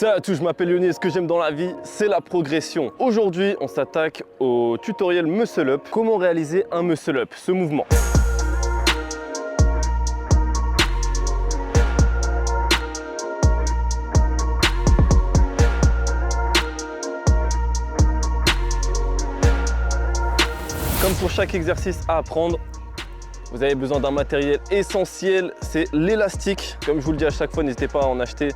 Salut à tous, je m'appelle Lionel, ce que j'aime dans la vie, c'est la progression. Aujourd'hui, on s'attaque au tutoriel Muscle Up, comment réaliser un Muscle Up, ce mouvement. Comme pour chaque exercice à apprendre, vous avez besoin d'un matériel essentiel, c'est l'élastique. Comme je vous le dis à chaque fois, n'hésitez pas à en acheter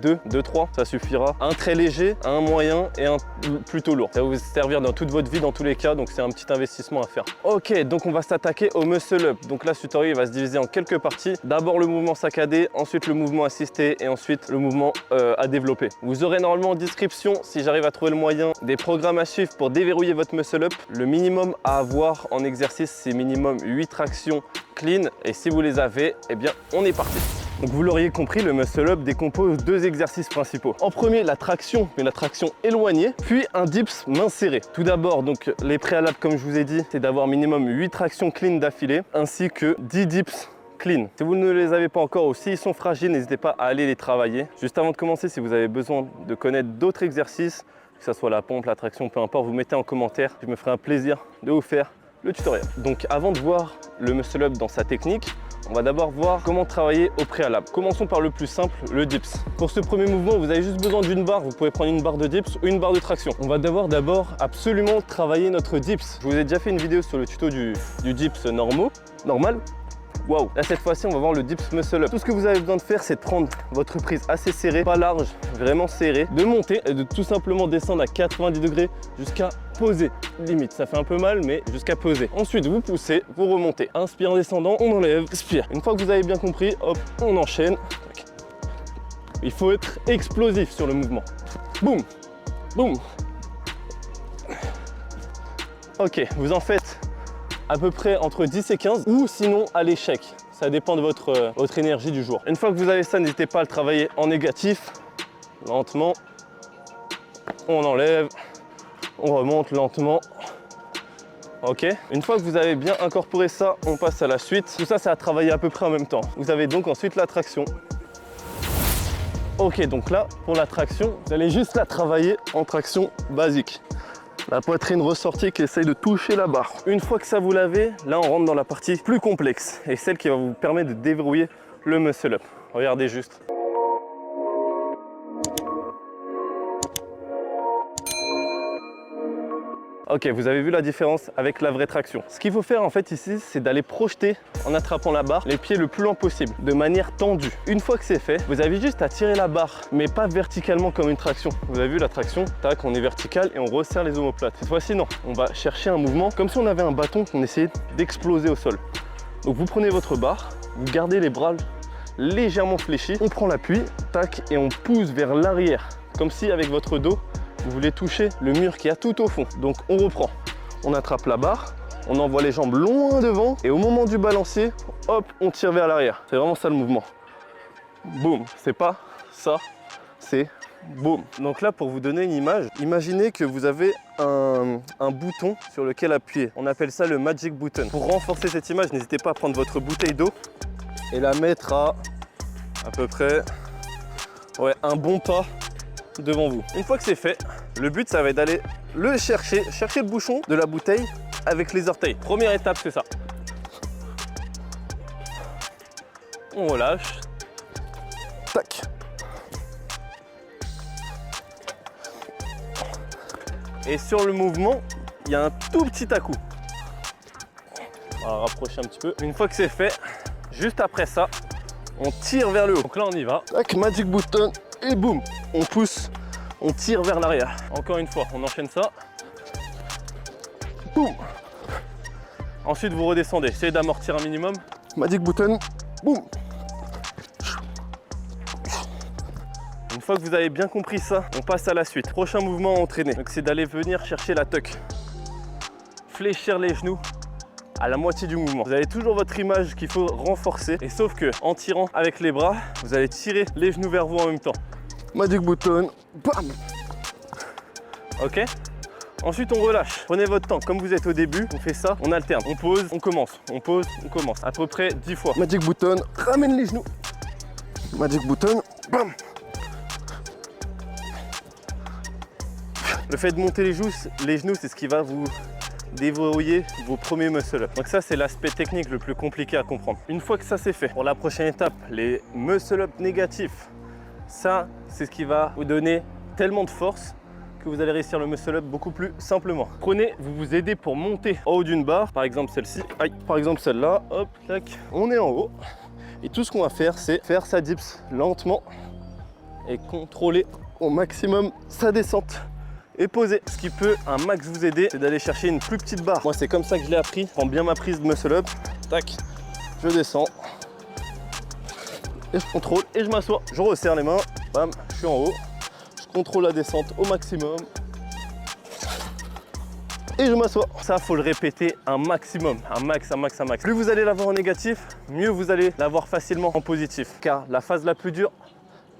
2, 3, ça suffira. Un très léger, un moyen et un plutôt lourd. Ça va vous servir dans toute votre vie, dans tous les cas, donc c'est un petit investissement à faire. Ok, donc on va s'attaquer au muscle up. Donc là, ce tutoriel va se diviser en quelques parties. D'abord le mouvement saccadé, ensuite le mouvement assisté et ensuite le mouvement à développer. Vous aurez normalement en description, si j'arrive à trouver le moyen, des programmes à suivre pour déverrouiller votre muscle up. Le minimum à avoir en exercice, c'est minimum 8 tractions clean, et si vous les avez, eh bien on est parti. Donc vous l'auriez compris, le muscle up décompose deux exercices principaux. En premier, la traction, mais la traction éloignée, puis un dips main serrée. Tout d'abord, donc les préalables, comme je vous ai dit, c'est d'avoir minimum 8 tractions clean d'affilée, ainsi que 10 dips clean. Si vous ne les avez pas encore ou s'ils sont fragiles, n'hésitez pas à aller les travailler. Juste avant de commencer, si vous avez besoin de connaître d'autres exercices, que ce soit la pompe, la traction, peu importe, vous mettez en commentaire. Je me ferai un plaisir de vous faire le tutoriel. Donc avant de voir le muscle up dans sa technique, on va d'abord voir comment travailler au préalable. Commençons par le plus simple, le dips. Pour ce premier mouvement, vous avez juste besoin d'une barre. Vous pouvez prendre une barre de dips ou une barre de traction. On va d'abord absolument travailler notre dips. Je vous ai déjà fait une vidéo sur le tuto du dips normal. Waouh! Là, cette fois-ci, on va voir le dips muscle up. Tout ce que vous avez besoin de faire, c'est de prendre votre prise assez serrée, pas large, vraiment serrée, de monter et de tout simplement descendre à 90 degrés jusqu'à poser. Limite, ça fait un peu mal, mais jusqu'à poser. Ensuite, vous poussez, vous remontez. Inspire en descendant, on enlève, expire. Une fois que vous avez bien compris, hop, on enchaîne. Il faut être explosif sur le mouvement. Boum! Boum! Ok, vous en faites à peu près entre 10 et 15 ou sinon à l'échec. Ça dépend de votre énergie du jour. Une fois que vous avez ça, n'hésitez pas à le travailler en négatif. Lentement, on enlève, on remonte lentement. Ok. Une fois que vous avez bien incorporé ça, on passe à la suite. Tout ça, c'est à travailler à peu près en même temps. Vous avez donc ensuite la traction. Ok, donc là, pour la traction, vous allez juste la travailler en traction basique. La poitrine ressortie qui essaye de toucher la barre. Une fois que ça vous l'avez, là on rentre dans la partie plus complexe et celle qui va vous permettre de déverrouiller le muscle up. Regardez juste. Ok, vous avez vu la différence avec la vraie traction. Ce qu'il faut faire en fait ici, c'est d'aller projeter en attrapant la barre les pieds le plus loin possible, de manière tendue. Une fois que c'est fait, vous avez juste à tirer la barre, mais pas verticalement comme une traction. Vous avez vu la traction, tac, on est vertical et on resserre les omoplates. Cette fois-ci, non, on va chercher un mouvement comme si on avait un bâton qu'on essayait d'exploser au sol. Donc vous prenez votre barre, vous gardez les bras légèrement fléchis, on prend l'appui, tac, et on pousse vers l'arrière, comme si avec votre dos, vous voulez toucher le mur qui est tout au fond. Donc on reprend, on attrape la barre, on envoie les jambes loin devant et au moment du balancier, hop, on tire vers l'arrière. C'est vraiment ça le mouvement. Boum, c'est pas ça, c'est boum. Donc là, pour vous donner une image, imaginez que vous avez un bouton sur lequel appuyer. On appelle ça le magic button. Pour renforcer cette image, n'hésitez pas à prendre votre bouteille d'eau et la mettre à peu près un bon pas devant vous. Une fois que c'est fait, le but ça va être d'aller le chercher le bouchon de la bouteille avec les orteils. Première étape, c'est ça. On relâche. Tac. Et sur le mouvement, il y a un tout petit à-coup. On va rapprocher un petit peu. Une fois que c'est fait, juste après ça, on tire vers le haut. Donc là, on y va. Tac, magic button et boum, on pousse. On tire vers l'arrière. Encore une fois, on enchaîne ça. Boum. Ensuite, vous redescendez. Essayez d'amortir un minimum. Magic button. Boum. Une fois que vous avez bien compris ça, on passe à la suite. Prochain mouvement à entraîner. Donc, c'est d'aller venir chercher la tuck. Fléchir les genoux à la moitié du mouvement. Vous avez toujours votre image qu'il faut renforcer. Et sauf que en tirant avec les bras, vous allez tirer les genoux vers vous en même temps. Magic button, bam. Ok. Ensuite, on relâche. Prenez votre temps. Comme vous êtes au début, on fait ça, on alterne. On pose, on commence. On pose, on commence. À peu près 10 fois. Magic button, ramène les genoux. Magic button, bam. Le fait de monter les genoux, c'est ce qui va vous déverrouiller vos premiers muscle-up. Donc ça, c'est l'aspect technique le plus compliqué à comprendre. Une fois que ça c'est fait, pour la prochaine étape, les muscle-up négatifs, ça, c'est ce qui va vous donner tellement de force que vous allez réussir le muscle-up beaucoup plus simplement. Prenez, vous vous aidez pour monter en haut d'une barre, par exemple celle-ci, par exemple celle-là, hop, tac, on est en haut. Et tout ce qu'on va faire, c'est faire sa dips lentement et contrôler au maximum sa descente et poser. Ce qui peut un max vous aider, c'est d'aller chercher une plus petite barre. Moi, c'est comme ça que je l'ai appris. Je prends bien ma prise de muscle-up, tac, je descends et je contrôle et je m'assois. Je resserre les mains, bam, je suis en haut. Je contrôle la descente au maximum et je m'assois. Ça, faut le répéter un maximum, un max. Plus vous allez l'avoir en négatif, mieux vous allez l'avoir facilement en positif. Car la phase la plus dure,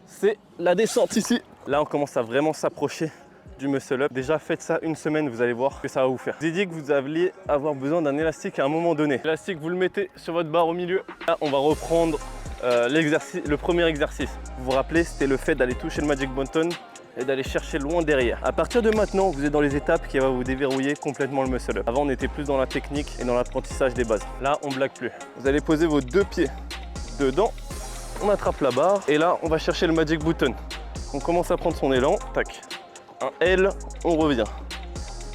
c'est la descente ici. Là, on commence à vraiment s'approcher du muscle up. Déjà, faites ça une semaine, vous allez voir ce que ça va vous faire. Je vous ai dit que vous alliez avoir besoin d'un élastique à un moment donné. L'élastique, vous le mettez sur votre barre au milieu. Là, on va reprendre le premier exercice. Vous vous rappelez, c'était le fait d'aller toucher le Magic Button et d'aller chercher loin derrière. À partir de maintenant, vous êtes dans les étapes qui vont vous déverrouiller complètement le muscle up. Avant, on était plus dans la technique et dans l'apprentissage des bases. Là, on blague plus. Vous allez poser vos deux pieds dedans. On attrape la barre et là, on va chercher le Magic Button. On commence à prendre son élan. Tac. Un L, on revient.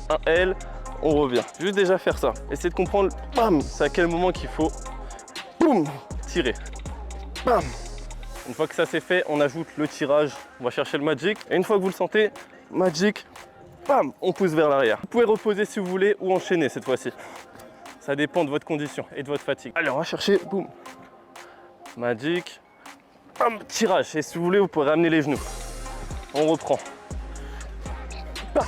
Un L, on revient. Juste déjà faire ça. Essayez de comprendre, bam, c'est à quel moment qu'il faut, boum, tirer. Bam. Une fois que ça c'est fait, on ajoute le tirage. On va chercher le Magic. Et une fois que vous le sentez, Magic, bam, on pousse vers l'arrière. Vous pouvez reposer si vous voulez ou enchaîner cette fois-ci. Ça dépend de votre condition et de votre fatigue. Allez, on va chercher, boum. Magic, bam, tirage. Et si vous voulez, vous pouvez ramener les genoux. On reprend. Bam.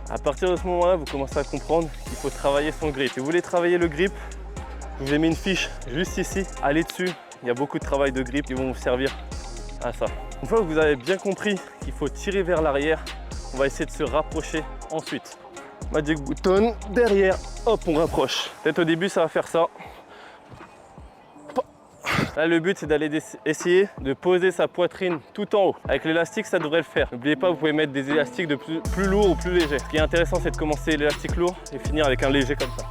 À partir de ce moment-là, vous commencez à comprendre qu'il faut travailler son grip. Si vous voulez travailler le grip, je vous ai mis une fiche juste ici. Allez dessus, il y a beaucoup de travail de grip qui vont vous servir à ça. Une fois que vous avez bien compris qu'il faut tirer vers l'arrière, on va essayer de se rapprocher ensuite. Magic Button, derrière, hop, on rapproche. Peut-être au début, ça va faire ça. Là, le but, c'est d'aller essayer de poser sa poitrine tout en haut. Avec l'élastique, ça devrait le faire. N'oubliez pas, vous pouvez mettre des élastiques de plus lourds ou plus légers. Ce qui est intéressant, c'est de commencer l'élastique lourd et finir avec un léger comme ça.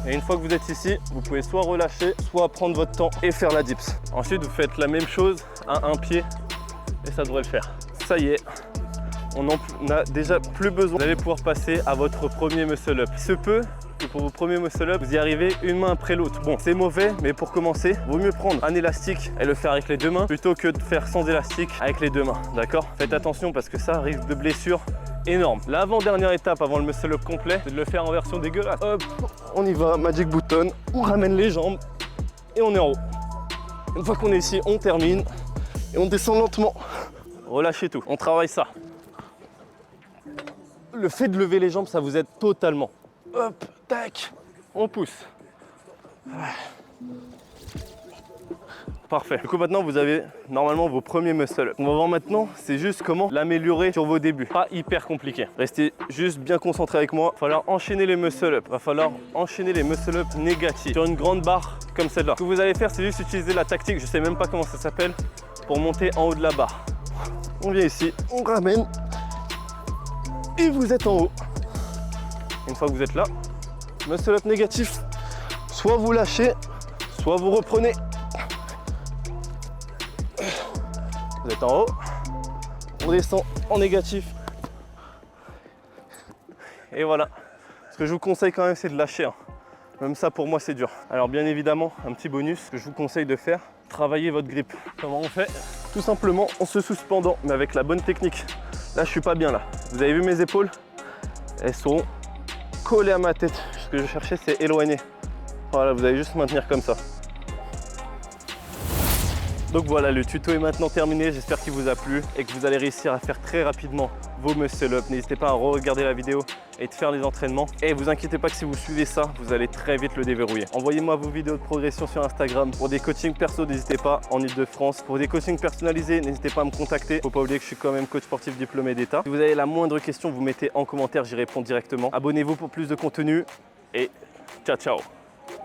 Et une fois que vous êtes ici, vous pouvez soit relâcher, soit prendre votre temps et faire la dips. Ensuite, vous faites la même chose à un pied et ça devrait le faire. Ça y est. On n'a déjà plus besoin. Vous allez pouvoir passer à votre premier muscle up. Il se peut que pour vos premiers muscle up, vous y arrivez une main après l'autre. Bon, c'est mauvais, mais pour commencer, vaut mieux prendre un élastique et le faire avec les deux mains plutôt que de faire sans élastique avec les deux mains. D'accord? Faites attention parce que ça risque de blessures énormes. L'avant-dernière étape avant le muscle up complet, c'est de le faire en version dégueulasse. Hop, on y va, Magic Button, on ramène les jambes et on est en haut. Une fois qu'on est ici, on termine et on descend lentement. Relâchez tout, on travaille ça. Le fait de lever les jambes, ça vous aide totalement. Hop, tac, on pousse. Parfait. Du coup, maintenant, vous avez normalement vos premiers muscle-up. On va voir maintenant, c'est juste comment l'améliorer sur vos débuts. Pas hyper compliqué. Restez juste bien concentré avec moi. Il va falloir enchaîner les muscle-up. Il va falloir enchaîner les muscle-up négatifs sur une grande barre comme celle-là. Ce que vous allez faire, c'est juste utiliser la tactique, je sais même pas comment ça s'appelle, pour monter en haut de la barre. On vient ici, on ramène. Et vous êtes en haut. Une fois que vous êtes là, muscle up négatif, soit vous lâchez, soit vous reprenez. Vous êtes en haut, on descend en négatif. Et voilà. Ce que je vous conseille quand même, c'est de lâcher. Même ça, pour moi, c'est dur. Alors bien évidemment, un petit bonus que je vous conseille de faire, travailler votre grip. Comment on fait? Tout simplement en se suspendant, mais avec la bonne technique. Là, je suis pas bien là. Vous avez vu mes épaules? Elles sont collées à ma tête. Ce que je cherchais, c'est éloigner. Voilà, vous allez juste maintenir comme ça. Donc voilà, le tuto est maintenant terminé, j'espère qu'il vous a plu et que vous allez réussir à faire très rapidement vos muscle-up. N'hésitez pas à re-regarder la vidéo et de faire les entraînements. Et vous inquiétez pas que si vous suivez ça, vous allez très vite le déverrouiller. Envoyez-moi vos vidéos de progression sur Instagram. Pour des coachings perso, n'hésitez pas, en Ile-de-France. Pour des coachings personnalisés, n'hésitez pas à me contacter. Faut pas oublier que je suis quand même coach sportif diplômé d'État. Si vous avez la moindre question, vous mettez en commentaire, j'y réponds directement. Abonnez-vous pour plus de contenu et ciao ciao.